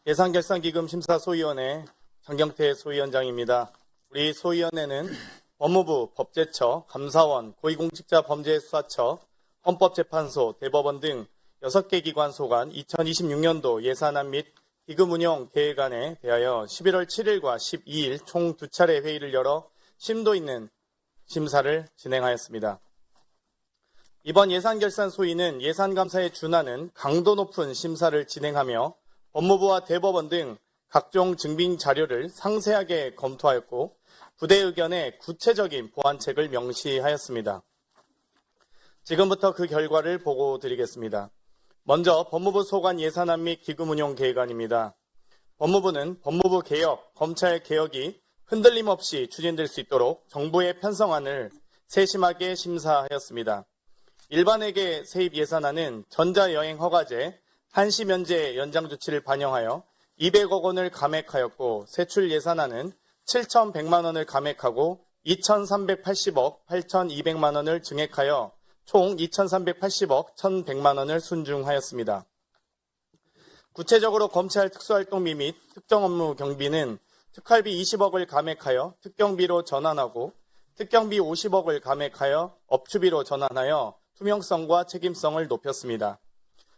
예산결산기금 심사소위원회 장경태 소위원장입니다. 우리 소위원회는 법무부, 법제처, 감사원, 고위공직자범죄수사처, 헌법재판소, 대법원 등 6개 기관 소관 2026년도 예산안 및 기금운용 계획안에 대하여 11월 7일과 12일 총 2차례 회의를 열어 심도 있는 심사를 진행하였습니다. 이번 예산결산 소위는 예산감사에 준하는 강도 높은 심사를 진행하며 법무부와 대법원 등 각종 증빙 자료를 상세하게 검토하였고 부대 의견에 구체적인 보완책을 명시하였습니다. 지금부터 그 결과를 보고 드리겠습니다. 먼저 법무부 소관 예산안 및 기금운용 계획안입니다. 법무부는 법무부 개혁, 검찰 개혁이 흔들림 없이 추진될 수 있도록 정부의 편성안을 세심하게 심사하였습니다. 일반회계 세입 예산안은 전자여행 허가제, 한시 면제 연장 조치를 반영하여 200억 원을 감액하였고 세출 예산안은 7,100만 원을 감액하고 2,380억 8,200만 원을 증액하여 총 2,380억 1,100만 원을 순증하였습니다. 구체적으로 검찰 특수활동비 및 특정 업무 경비는 특활비 20억을 감액하여 특경비로 전환하고 특경비 50억을 감액하여 업추비로 전환하여 투명성과 책임성을 높였습니다.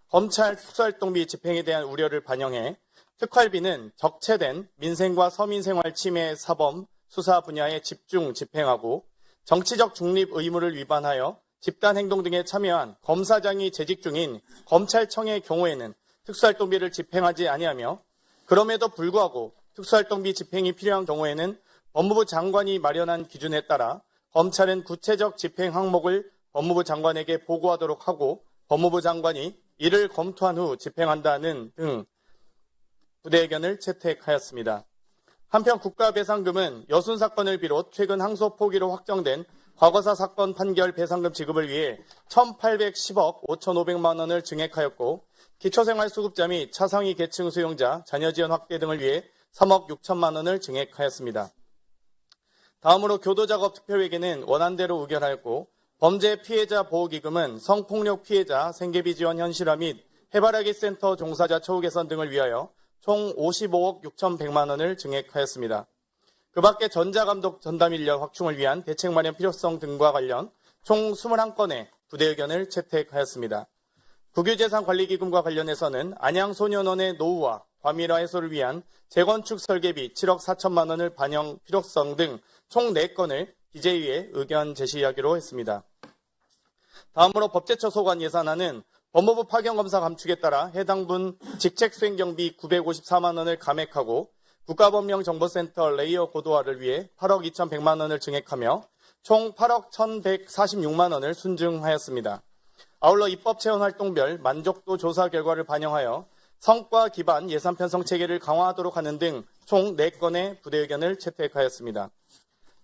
검찰 특수활동비 집행에 대한 우려를 반영해 특활비는 적체된 민생과 서민생활 침해 사범 수사 분야에 집중 집행하고 정치적 중립 의무를 위반하여 집단행동 등에 참여한 검사장이 재직 중인 검찰청의 경우에는 특수활동비를 집행하지 아니하며 그럼에도 불구하고 특수활동비 집행이 필요한 경우에는 법무부 장관이 마련한 기준에 따라 검찰은 구체적 집행 항목을 법무부 장관에게 보고하도록 하고 법무부 장관이 이를 검토한 후 집행한다는 등 부대 의견을 채택하였습니다. 한편 국가배상금은 여순 사건을 비롯 최근 항소 포기로 확정된 과거사 사건 판결 배상금 지급을 위해 1,810억 5,500만 원을 증액하였고 기초생활수급자 및 차상위 계층 수용자 자녀 지원 확대 등을 위해 3억 6천만 원을 증액하였습니다. 다음으로 교도작업 특별회계는 원안대로 의결하였고 범죄 피해자 보호기금은 성폭력 피해자 생계비 지원 현실화 및 해바라기 센터 종사자 처우 개선 등을 위하여 총 55억 6,100만 원을 증액하였습니다. 그 밖에 전자감독 전담 인력 확충을 위한 대책 마련 필요성 등과 관련 총 21건의 부대 의견을 채택하였습니다. 국유재산관리기금과 관련해서는 안양소년원의 노후와 과밀화 해소를 위한 재건축 설계비 7억 4천만 원을 반영 필요성 등 총 4건을 기재위에 의견 제시하기로 했습니다. 다음으로 법제처 소관 예산안은 법무부 파견검사 감축에 따라 해당 분 직책수행경비 954만 원을 감액하고 국가법령정보센터 레이어 고도화를 위해 8억 2,100만 원을 증액하며 총 8억 1,146만 원을 순증하였습니다. 아울러 입법체험활동별 만족도 조사 결과를 반영하여 성과 기반 예산 편성 체계를 강화하도록 하는 등 총 4건의 부대 의견을 채택하였습니다.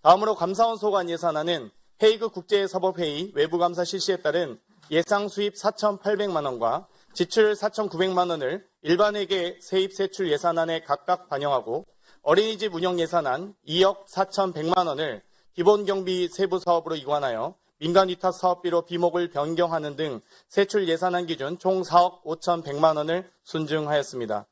다음으로 감사원 소관 예산안은 헤이그 국제사법회의 외부감사 실시에 따른 예상 수입 4,800만 원과 지출 4,900만 원을 일반회계 세입 세출 예산안에 각각 반영하고 어린이집 운영 예산안 2억 4,100만 원을 기본경비 세부 사업으로 이관하여 민간 위탁 사업비로 비목을 변경하는 등 세출 예산안 기준 총 4억 5,100만 원을 순증하였습니다.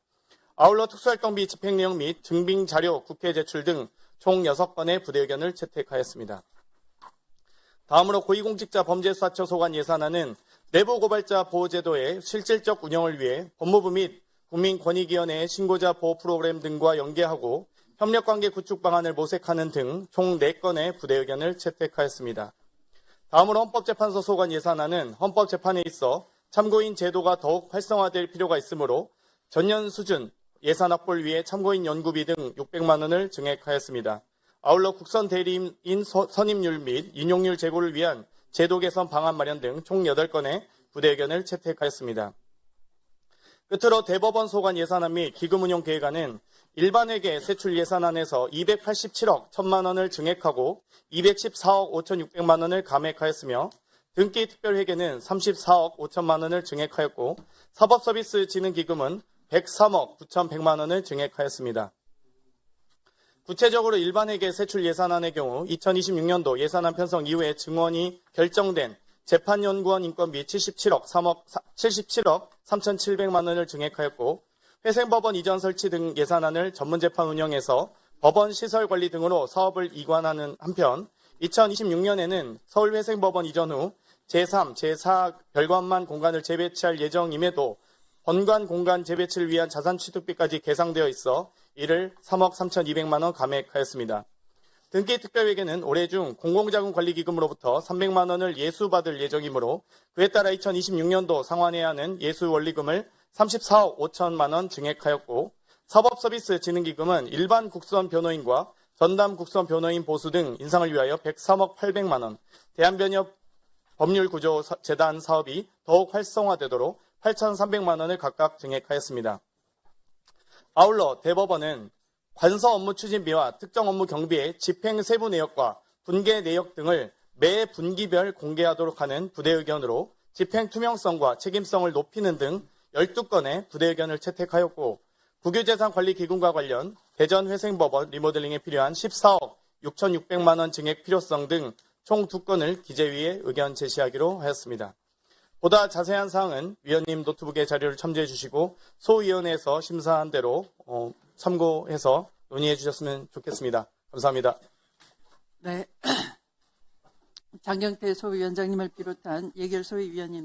아울러 특수활동비 집행 내용 및 증빙 자료 국회 제출 등 총 6건의 부대 의견을 채택하였습니다. 다음으로 고위공직자범죄수사처 소관 예산안은 내부고발자 보호제도의 실질적 운영을 위해 법무부 및 국민권익위원회의 신고자 보호 프로그램 등과 연계하고 협력관계 구축 방안을 모색하는 등 총 4건의 부대 의견을 채택하였습니다. 다음으로 헌법재판소 소관 예산안은 헌법재판에 있어 참고인 제도가 더욱 활성화될 필요가 있으므로 전년 수준 예산 확보를 위해 참고인 연구비 등 600만 원을 증액하였습니다. 아울러 국선 대리인 선임률 및 인용률 제고를 위한 제도 개선 방안 마련 등 총 8건의 부대 의견을 채택하였습니다. 끝으로 대법원 소관 예산안 및 기금운용 계획안은 일반회계 세출 예산안에서 287억 1천만 원을 증액하고 214억 5,600만 원을 감액하였으며 등기 특별회계는 34억 5천만 원을 증액하였고 사법서비스진흥기금은 103억 9,100만 원을 증액하였습니다. 구체적으로 일반회계 세출 예산안의 경우 2026년도 예산안 편성 이후에 증원이 결정된 재판연구원 인건비 77억 3,700만 원을 증액하였고 회생법원 이전 설치 등 예산안을 전문재판 운영에서 법원 시설 관리 등으로 사업을 이관하는 한편 2026년에는 서울회생법원 이전 후 제3, 제4 별관만 공간을 재배치할 예정임에도 본관 공간 재배치를 위한 자산 취득비까지 계상되어 있어 이를 3억 3,200만 원 감액하였습니다. 등기 특별회계는 올해 중 공공자금관리기금으로부터 300만 원을 예수받을 예정이므로 그에 따라 2026년도 상환해야 하는 예수원리금을 34억 5천만 원 증액하였고 사법서비스진흥기금은 일반 국선 변호인과 전담 국선 변호인 보수 등 인상을 위하여 103억 800만 원, 대한변협 법률구조재단 사업이 더욱 활성화되도록 8,300만 원을 각각 증액하였습니다. 아울러 대법원은 관서 업무 추진비와 특정 업무 경비의 집행 세부 내역과 분계 내역 등을 매 분기별 공개하도록 하는 부대 의견으로 집행 투명성과 책임성을 높이는 등 12건의 부대 의견을 채택하였고 국유재산관리기금과 관련 대전회생법원 리모델링에 필요한 14억 6,600만 원 증액 필요성 등 총 2건을 기재위에 의견 제시하기로 하였습니다. 보다 자세한 사항은 위원님 노트북에 자료를 첨부해 주시고 소위원회에서 심사한 대로 참고해서 논의해 주셨으면 좋겠습니다. 감사합니다. 네, 장경태 소위원장님을 비롯한 예결 소위위원님